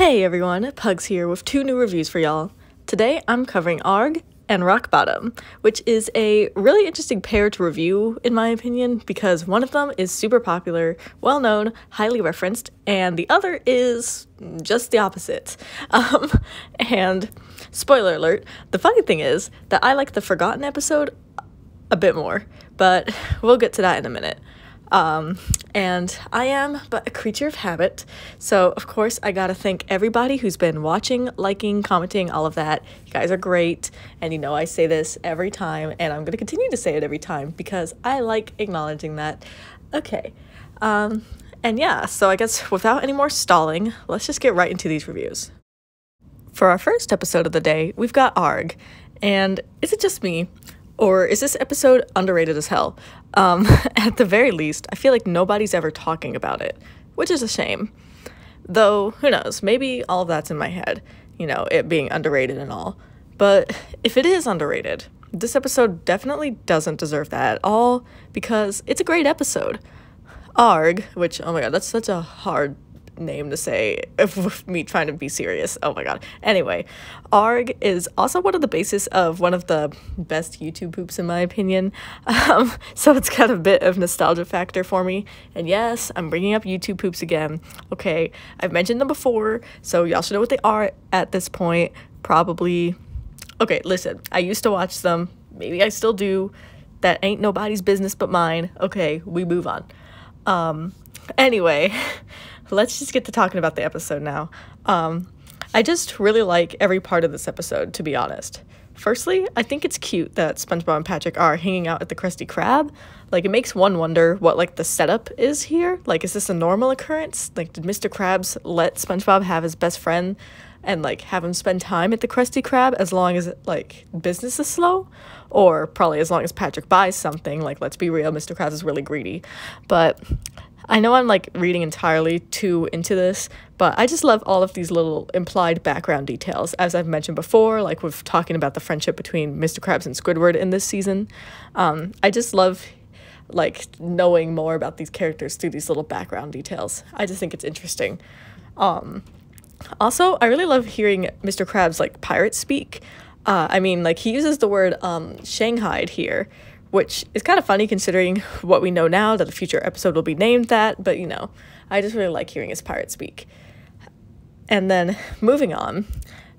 Hey everyone, Pugs here with two new reviews for y'all. Today I'm covering Arrgh and Rock Bottom, which is a really interesting pair to review in my opinion because one of them is super popular, well known, highly referenced, and the other is just the opposite. And spoiler alert, the funny thing is that I like the Forgotten episode a bit more, but we'll get to that in a minute. And I am but a creature of habit, so of course I gotta thank everybody who's been watching, liking, commenting, all of that. You guys are great, and you know I say this every time, and I'm gonna continue to say it every time because I like acknowledging that. Okay, and yeah, so I guess without any more stalling, let's just get right into these reviews. For our first episode of the day, we've got Arrgh, and is it just me? Or is this episode underrated as hell? At the very least, I feel like nobody's ever talking about it, which is a shame. Though, who knows, maybe all of that's in my head, you know, it being underrated and all. But if it is underrated, this episode definitely doesn't deserve that at all, because it's a great episode. Arrgh, which, oh my god, that's such a hard name to say with me trying to be serious. Oh my god. Anyway, Arrgh is also one of the basis of one of the best YouTube poops in my opinion. So it's got a bit of nostalgia factor for me. And yes, I'm bringing up YouTube poops again. Okay, I've mentioned them before, so y'all should know what they are at this point. Probably. Okay, listen, I used to watch them. Maybe I still do. That ain't nobody's business but mine. Okay, we move on. Anyway, let's just get to talking about the episode now. I just really like every part of this episode, to be honest. Firstly, I think it's cute that SpongeBob and Patrick are hanging out at the Krusty Krab. Like, it makes one wonder what, like, the setup is here. Like, is this a normal occurrence? Like, did Mr. Krabs let SpongeBob have his best friend and, like, have him spend time at the Krusty Krab as long as, like, business is slow? Or probably as long as Patrick buys something. Like, let's be real, Mr. Krabs is really greedy. But I know I'm like reading entirely too into this, but I just love all of these little implied background details, as I've mentioned before, like with talking about the friendship between Mr. Krabs and Squidward in this season. I just love like knowing more about these characters through these little background details. I just think it's interesting. Also, I really love hearing Mr. Krabs like pirate speak. I mean, like he uses the word Shanghaied here, which is kind of funny considering what we know now, that a future episode will be named that, but you know, I just really like hearing his pirate speak. And then, moving on,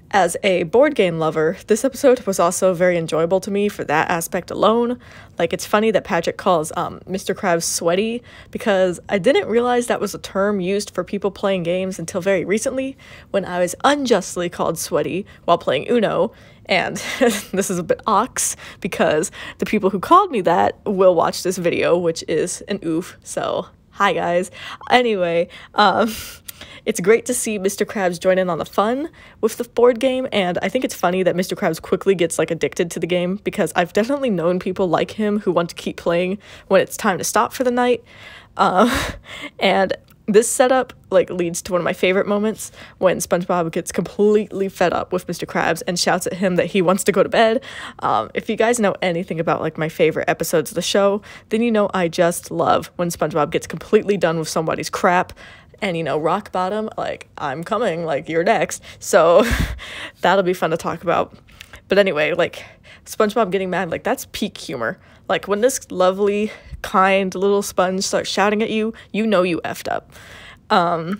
as a board game lover, this episode was also very enjoyable to me for that aspect alone. Like, it's funny that Patrick calls Mr. Krabs sweaty, because I didn't realize that was a term used for people playing games until very recently, when I was unjustly called sweaty while playing Uno. And this is a bit ox, because the people who called me that will watch this video, which is an oof, so hi guys. Anyway, it's great to see Mr. Krabs join in on the fun with the board game, and I think it's funny that Mr. Krabs quickly gets like addicted to the game, because I've definitely known people like him who want to keep playing when it's time to stop for the night. And this setup like leads to one of my favorite moments when SpongeBob gets completely fed up with Mr. Krabs and shouts at him that he wants to go to bed. If you guys know anything about like my favorite episodes of the show, then you know I just love when SpongeBob gets completely done with somebody's crap. And you know, Rock Bottom, like, I'm coming, like, you're next. So that'll be fun to talk about. But anyway, like, SpongeBob getting mad, like, that's peak humor. Like, when this lovely, kind little sponge starts shouting at you, you know you effed up. And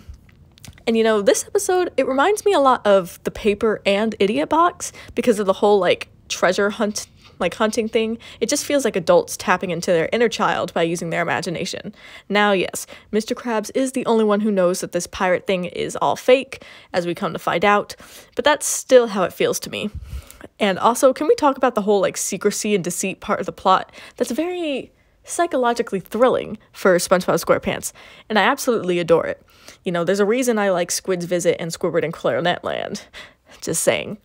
you know, this episode, it reminds me a lot of The Paper and Idiot Box because of the whole, like, treasure hunt, like, hunting thing. It just feels like adults tapping into their inner child by using their imagination. Now, yes, Mr. Krabs is the only one who knows that this pirate thing is all fake, as we come to find out, but that's still how it feels to me. And also, can we talk about the whole, like, secrecy and deceit part of the plot that's very psychologically thrilling for SpongeBob SquarePants, and I absolutely adore it. You know, there's a reason I like Squid's Visit and Squidward and Clarinet Land. Just saying.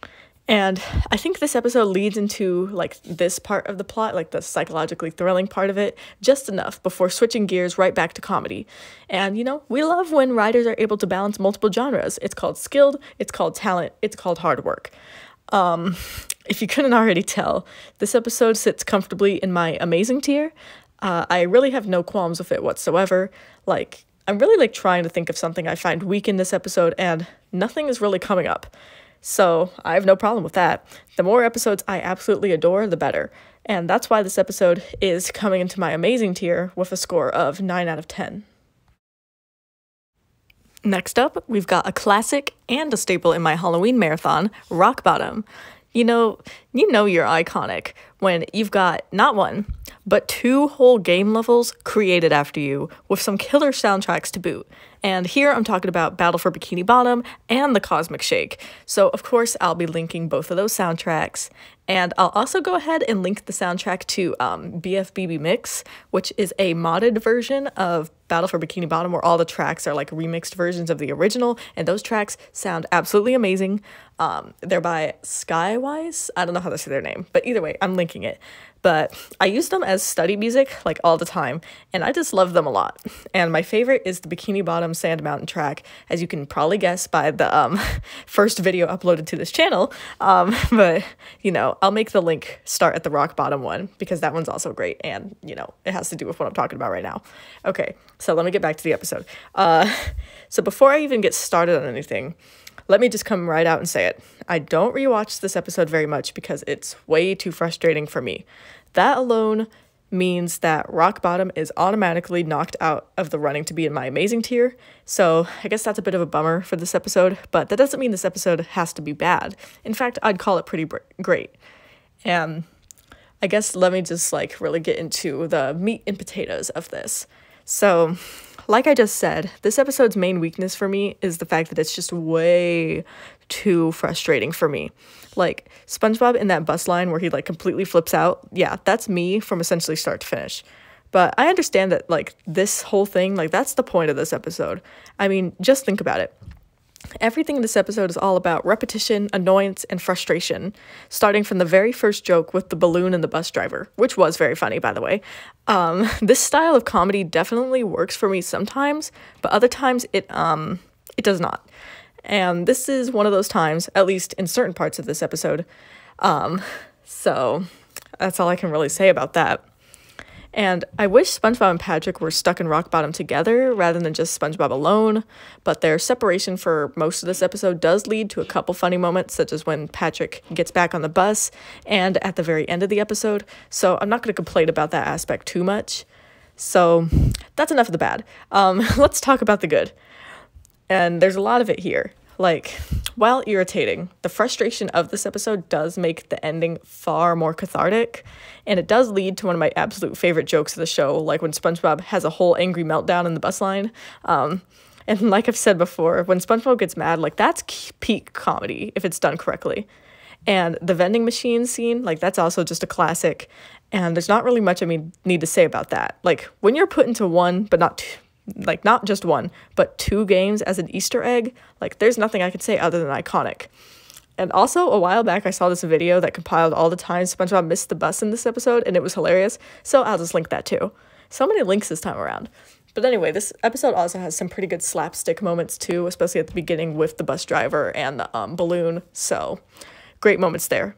And I think this episode leads into, like, this part of the plot, like the psychologically thrilling part of it, just enough before switching gears right back to comedy. And, you know, we love when writers are able to balance multiple genres. It's called skilled, it's called talent, it's called hard work. If you couldn't already tell, this episode sits comfortably in my amazing tier. I really have no qualms with it whatsoever. Like, I'm really, like, trying to think of something I find weak in this episode, and nothing is really coming up. So I have no problem with that. The more episodes I absolutely adore, the better. And that's why this episode is coming into my amazing tier with a score of 9 out of 10. Next up, we've got a classic and a staple in my Halloween marathon, Rock Bottom. You know you're iconic when you've got not one, but 2 whole game levels created after you with some killer soundtracks to boot. And here I'm talking about Battle for Bikini Bottom and The Cosmic Shake. So of course I'll be linking both of those soundtracks. And I'll also go ahead and link the soundtrack to BFBB Mix, which is a modded version of Battle for Bikini Bottom where all the tracks are like remixed versions of the original, and those tracks sound absolutely amazing. They're by Skywise. I don't know how to say their name, but either way, I'm linking it. But I use them as study music like all the time, and I just love them a lot. And my favorite is the Bikini Bottom Sand Mountain track, as you can probably guess by the first video uploaded to this channel. But you know, I'll make the link start at the Rock Bottom one because that one's also great, and you know, it has to do with what I'm talking about right now. Okay, so let me get back to the episode. So before I even get started on anything, let me just come right out and say it. I don't rewatch this episode very much because it's way too frustrating for me. That alone means that Rock Bottom is automatically knocked out of the running to be in my amazing tier. So I guess that's a bit of a bummer for this episode, but that doesn't mean this episode has to be bad. In fact, I'd call it pretty great. And I guess let me just like really get into the meat and potatoes of this. So like I just said, this episode's main weakness for me is the fact that it's just way too frustrating for me. Like, SpongeBob in that bus line where he, like, completely flips out, yeah, that's me from essentially start to finish. But I understand that, like, this whole thing, like, that's the point of this episode. I mean, just think about it. Everything in this episode is all about repetition, annoyance, and frustration, starting from the very first joke with the balloon and the bus driver, which was very funny, by the way. This style of comedy definitely works for me sometimes, but other times it does not. And this is one of those times, at least in certain parts of this episode. So that's all I can really say about that. And I wish SpongeBob and Patrick were stuck in Rock Bottom together rather than just SpongeBob alone, but their separation for most of this episode does lead to a couple funny moments, such as when Patrick gets back on the bus and at the very end of the episode, so I'm not going to complain about that aspect too much. So that's enough of the bad. Let's talk about the good. And there's a lot of it here. Like, while irritating, the frustration of this episode does make the ending far more cathartic, and it does lead to one of my absolute favorite jokes of the show, like when SpongeBob has a whole angry meltdown in the bus line. And like I've said before, when SpongeBob gets mad, like, that's peak comedy if it's done correctly. And the vending machine scene, like, that's also just a classic, and there's not really much I need to say about that. Like, when you're put into one, but not two, like, not just one, but 2 games as an Easter egg, like, there's nothing I could say other than iconic. And also, a while back, I saw this video that compiled all the times SpongeBob missed the bus in this episode, and it was hilarious, so I'll just link that too. So many links this time around. But anyway, this episode also has some pretty good slapstick moments too, especially at the beginning with the bus driver and the balloon, so great moments there.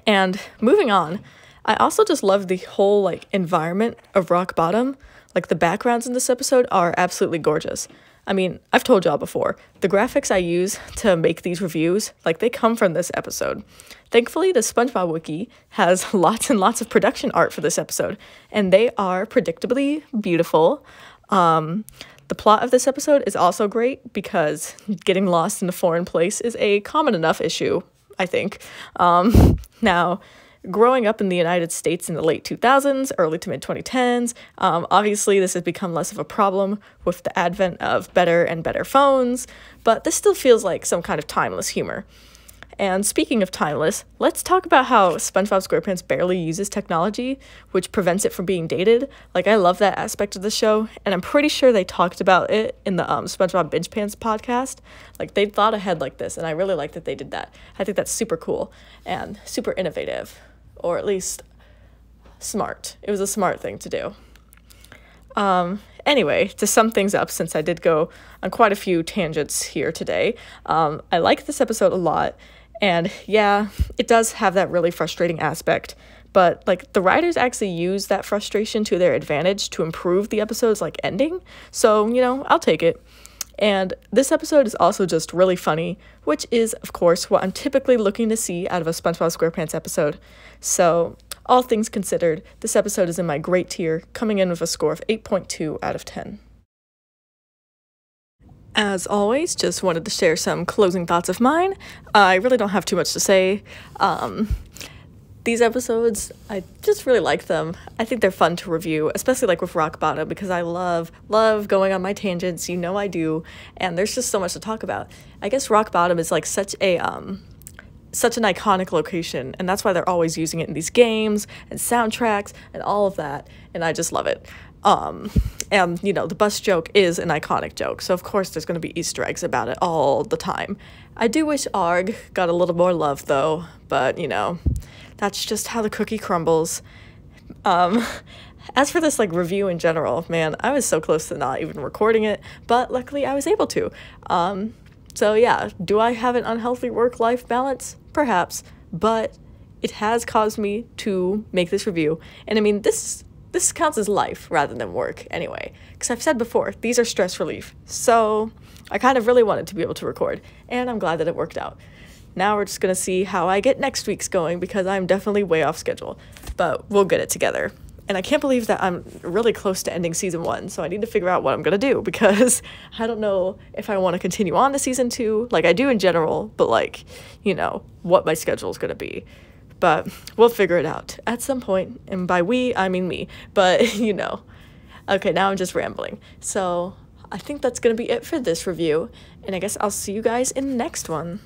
And moving on, I also just love the whole, like, environment of Rock Bottom. Like, the backgrounds in this episode are absolutely gorgeous. I mean, I've told y'all before, the graphics I use to make these reviews, like, they come from this episode. Thankfully, the SpongeBob wiki has lots and lots of production art for this episode, and they are predictably beautiful. The plot of this episode is also great because getting lost in a foreign place is a common enough issue, I think. Now, growing up in the United States in the late 2000s, early to mid 2010s, obviously this has become less of a problem with the advent of better and better phones, but this still feels like some kind of timeless humor. And speaking of timeless, let's talk about how SpongeBob SquarePants barely uses technology, which prevents it from being dated. Like, I love that aspect of the show, and I'm pretty sure they talked about it in the SpongeBob Binge Pants podcast. Like, they thought ahead like this, and I really like that they did that. I think that's super cool and super innovative. Or at least smart. It was a smart thing to do. Anyway, to sum things up, since I did go on quite a few tangents here today, I like this episode a lot, and yeah, it does have that really frustrating aspect, but, like, the writers actually use that frustration to their advantage to improve the episode's, like, ending, so, you know, I'll take it. And this episode is also just really funny, which is, of course, what I'm typically looking to see out of a SpongeBob SquarePants episode. So, all things considered, this episode is in my great tier, coming in with a score of 8.2 out of 10. As always, just wanted to share some closing thoughts of mine. I really don't have too much to say. These episodes, I just really like them. I think they're fun to review, especially like with Rock Bottom, because I love going on my tangents, you know I do, and there's just so much to talk about. I guess Rock Bottom is like such an iconic location, and that's why they're always using it in these games and soundtracks and all of that, and I just love it. And, you know, the bus joke is an iconic joke, so of course there's going to be Easter eggs about it all the time. I do wish Arrgh got a little more love, though, but, you know, that's just how the cookie crumbles. As for this, like, review in general, man, I was so close to not even recording it, but luckily I was able to. So yeah, do I have an unhealthy work-life balance? Perhaps, but it has caused me to make this review, and I mean, this counts as life rather than work anyway, because I've said before, these are stress relief, so I kind of really wanted to be able to record, and I'm glad that it worked out. Now we're just gonna see how I get next week's going, because I'm definitely way off schedule, but we'll get it together. And I can't believe that I'm really close to ending season 1, so I need to figure out what I'm gonna do, because I don't know if I want to continue on to season 2, like I do in general, but like, you know, what my schedule is gonna be. But we'll figure it out at some point, and by we, I mean me, but you know. Okay, now I'm just rambling. So I think that's gonna be it for this review, and I guess I'll see you guys in the next one.